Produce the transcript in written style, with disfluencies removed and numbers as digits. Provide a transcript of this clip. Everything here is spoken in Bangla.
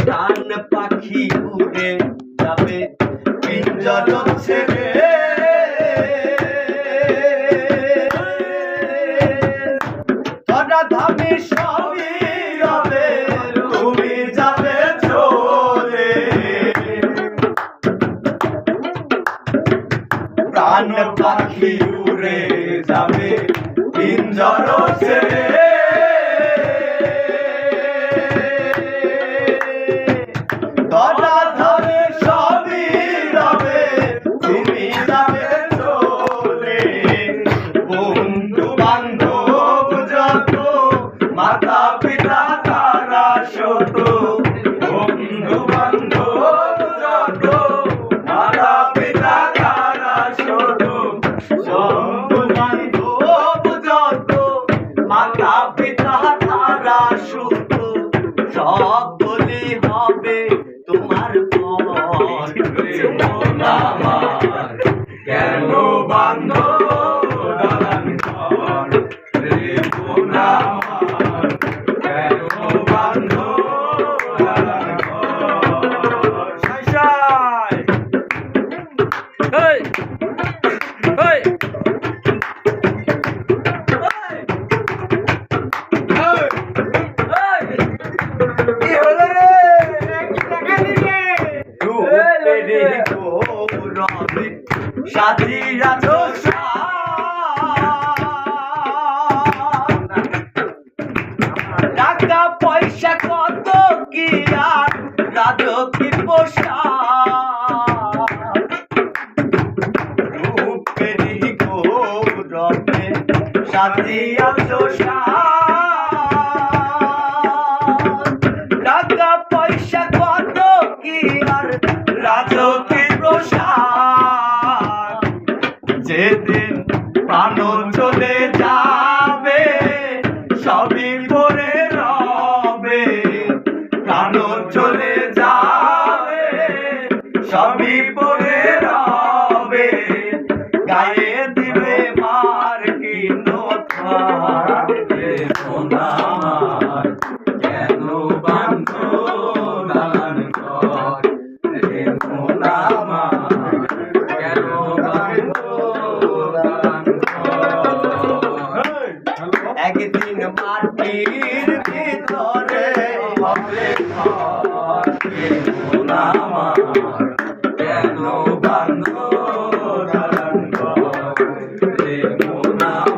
প্রাণ পাখি উড়ে যাবে পিঞ্জর ছেড়ে, ধরা ধামে সবই রবে, তুমি যাবে চলে। প্রাণ পাখি উড়ে যাবে পিঞ্জর ছেড়ে, ধরা ধামে সবই রবে, তুমি যাবে চলে। বন্ধু বান্ধব যত, মাতা পিতা তারা শত, বন্ধু বান্ধব যত, মাতা পিতা তারা শত, বন্ধু বান্ধব যত, মাতা পিতা তারা শত, সকলে হবে তোমার পর। আমার কেন বান্ধ দালান ঘর, রে বোন আমার কেন বান্ধ দালান ঘর। সাই সাই এই এই কি হলো রে? কি টাকা দিলে? রূপে গৌরবে সাজিয়া দোষা, টাকা পয়সা কত কি আর রাজকীয় পোশাক, রূপের গৌরবে সাজিয়া দোষা, টাকা পয়সা কত কি আর রাজকীয় পোশাক। যেদিন প্রাণ চলে যাবে সবই পরে রবে, প্রাণ চলে যাবে সবই পরে রবে, গায়ে দিবে মার কি নথারে। সোনার কেন বান্ধ দালান ঘর, রে সোনার কেন বান্ধ দালান ঘর। একদিন মাটির ভিতরে হবে ঘর, রে সোনার কেন বান্ধ দালান ঘর, রে সোনার